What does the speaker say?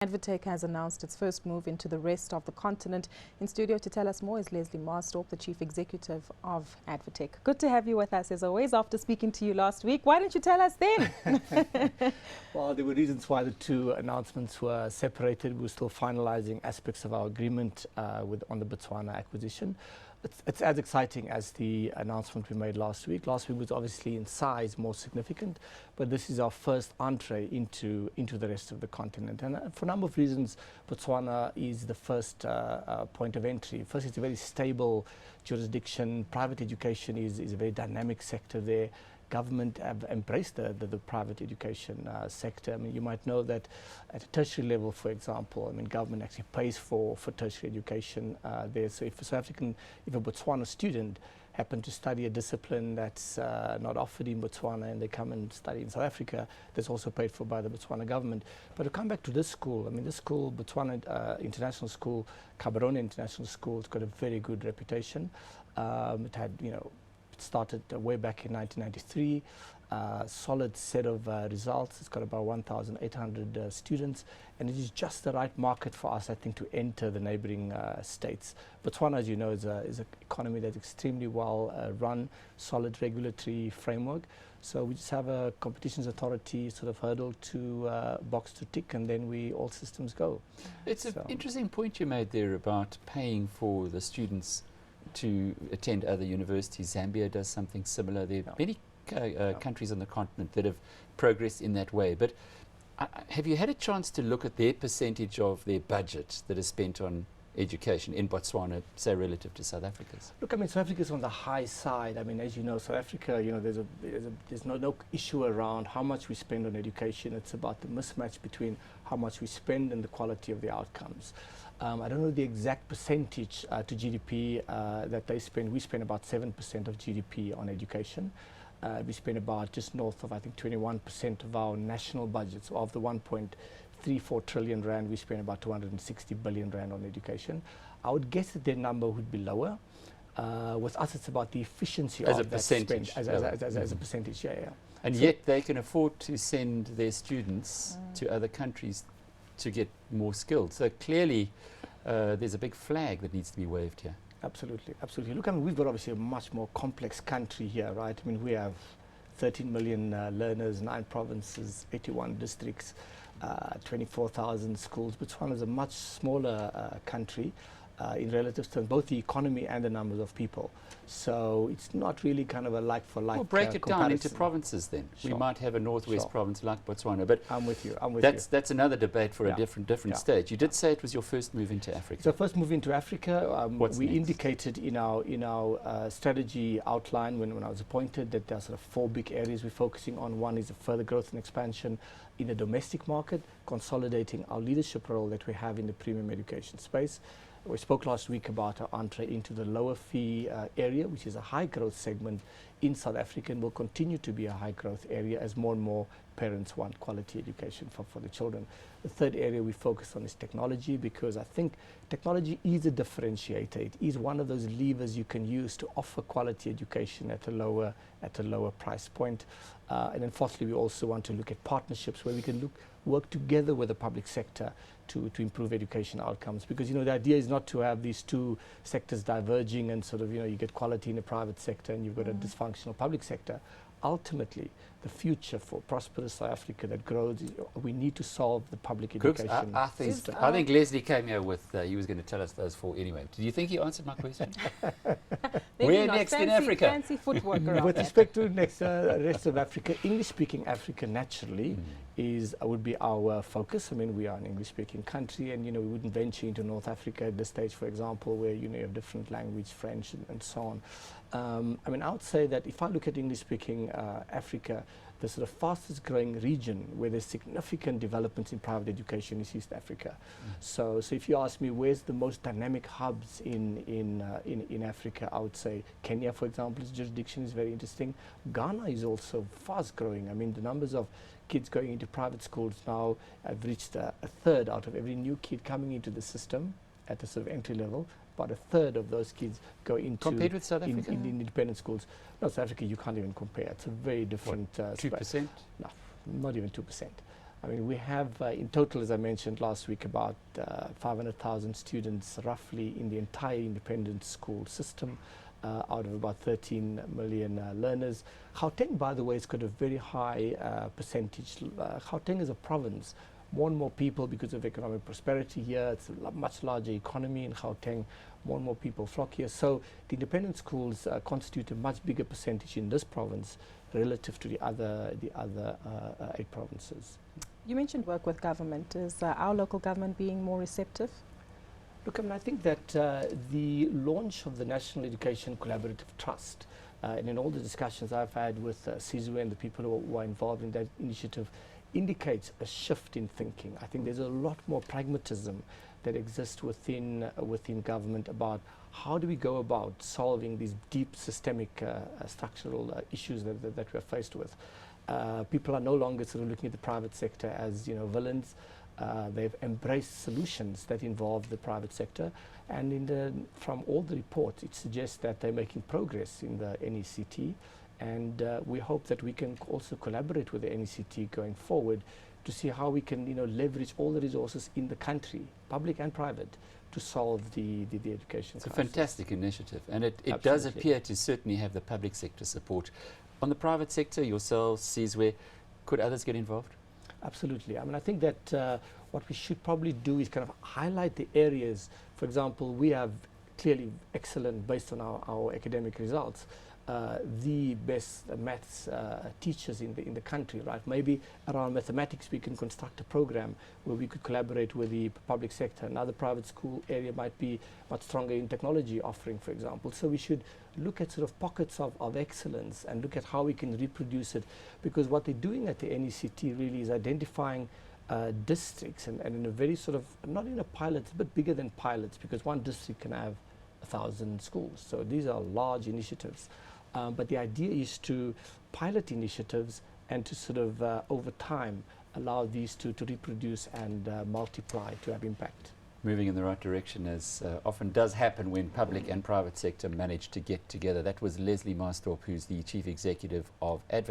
Advtech has announced its first move into the rest of the continent. In studio to tell us more is Leslie Maasdorp, the Chief Executive of Advtech. Good to have you with us as always after speaking to you last week. Why don't you tell us then? Well, there were reasons why the two announcements were separated. We're still finalizing aspects of our agreement on the Botswana acquisition. It's as exciting as the announcement we made last week. Last week was obviously in size more significant, but this is our first entree into the rest of the continent. And for a number of reasons, Botswana is the first point of entry. First, it's a very stable jurisdiction. Private education is a very dynamic sector there. Government have embraced the private education sector. I mean, you might know that at a tertiary level, for example, I mean, government actually pays for tertiary education there. So if a Botswana student happen to study a discipline that's not offered in Botswana and they come and study in South Africa, that's also paid for by the Botswana government. But to come back to this school, I mean, this school, Botswana International School, Gaborone International School, it's got a very good reputation. It had, started way back in 1993, solid set of results. It's got about 1,800 students, and it is just the right market for us, I think, to enter the neighboring states. Botswana, as you know, is an economy that's extremely well run, solid regulatory framework. So we just have a competitions authority sort of hurdle to box to tick, and then all systems go. It's an interesting point you made there about paying for the students to attend other universities. Zambia does something similar. There are many countries on the continent that have progressed in that way. But have you had a chance to look at their percentage of their budget that is spent on education in Botswana, say, relative to South Africa's? Look, I mean, South Africa is on the high side. I mean, as you know, South Africa, there's no issue around how much we spend on education. It's about the mismatch between how much we spend and the quality of the outcomes. I don't know the exact percentage to GDP that they spend. We spend about 7% of GDP on education. We spend about just north of, I think, 21% of our national budget. So of the 1.34 trillion rand, we spend about 260 billion rand on education. I would guess that their number would be lower. With us, it's about the efficiency as of a that percentage, spend, as a percentage, yeah. And so yet they can afford to send their students to other countries to get more skilled. So clearly there's a big flag that needs to be waved here. Absolutely, absolutely. Look, I mean, we've got obviously a much more complex country here, right? I mean, we have 13 million learners, 9 provinces, 81 districts, 24,000 schools. Botswana is a much smaller country in relative terms, both the economy and the numbers of people. So it's not really kind of a like-for-like Well, break it down into provinces then. Sure. We might have a northwest province like Botswana, but I'm with you. That's another debate for a different stage. You did say it was your first move into Africa. So first move into Africa, What's we next? indicated in our strategy outline when I was appointed that there are sort of 4 big areas we're focusing on. One is a further growth and expansion in the domestic market, consolidating our leadership role that we have in the premium education space. We spoke last week about our entree into the lower fee area, which is a high growth segment in South Africa and will continue to be a high growth area as more and more parents want quality education for the children. The third area we focus on is technology, because I think technology is a differentiator. It is one of those levers you can use to offer quality education at a lower price point. And then fourthly, we also want to look at partnerships where we can work together with the public sector to improve education outcomes, because the idea is not to have these two sectors diverging and sort of you get quality in the private sector and you've got a dysfunctional public sector. Ultimately, the future for prosperous South Africa that grows, we need to solve the public education system. I think Leslie came here with, he was going to tell us those 4 anyway. Did you think he answered my question? Where next in Africa? Fancy footwork around With that. respect to next rest of Africa, English-speaking Africa naturally would be our focus. I mean, we are an English-speaking country, and we wouldn't venture into North Africa at this stage, for example, where you have different language, French, and so on. I mean, I would say that if I look at English-speaking Africa, the sort of fastest growing region where there's significant developments in private education is East Africa. So if you ask me where's the most dynamic hubs in Africa, I would say Kenya, for example, its jurisdiction is very interesting. Ghana is also fast growing. I mean, the numbers of kids going into private schools now have reached a third out of every new kid coming into the system at the sort of entry level. About a third of those kids go into compared with South Africa? in independent schools. No, South Africa you can't even compare. It's a very different 2%? No, not even 2%. I mean, we have in total, as I mentioned last week, about 500,000 students roughly in the entire independent school system, out of about 13 million learners. Gauteng, by the way, has got a very high percentage. Gauteng is a province. More and more people, because of economic prosperity here, it's a much larger economy in Gauteng, more and more people flock here. So the independent schools constitute a much bigger percentage in this province relative to the other 8 provinces. You mentioned work with government. Is our local government being more receptive? Look, I mean, I think that the launch of the National Education Collaborative Trust, and in all the discussions I've had with Sizwe and the people who are involved in that initiative, indicates a shift in thinking. I think there's a lot more pragmatism that exists within government about how do we go about solving these deep systemic structural issues that we're faced with. People are no longer sort of looking at the private sector as villains. They've embraced solutions that involve the private sector, and from all the reports, it suggests that they're making progress in the NECT, and we hope that we can also collaborate with the NECT going forward to see how we can leverage all the resources in the country, public and private, to solve the education crisis. It's a fantastic initiative, and it does appear to certainly have the public sector support. On the private sector, yourselves, Sizwe, could others get involved? Absolutely. I mean, I think that what we should probably do is kind of highlight the areas. For example, we have clearly excellent, based on our academic results, the best maths teachers in the country, right? Maybe around mathematics we can construct a program where we could collaborate with the public sector. Another private school area might be much stronger in technology offering, for example. So we should look at sort of pockets of excellence and look at how we can reproduce it, because what they're doing at the NECT really is identifying districts and in a very sort of, not in a pilot, it's a bit bigger than pilots, because one district can have 1,000 schools. So these are large initiatives. But the idea is to pilot initiatives and to sort of, over time, allow these to reproduce and multiply to have impact. Moving in the right direction, as often does happen when public and private sector manage to get together. That was Leslie Maasdorp, who's the Chief Executive of Advtech.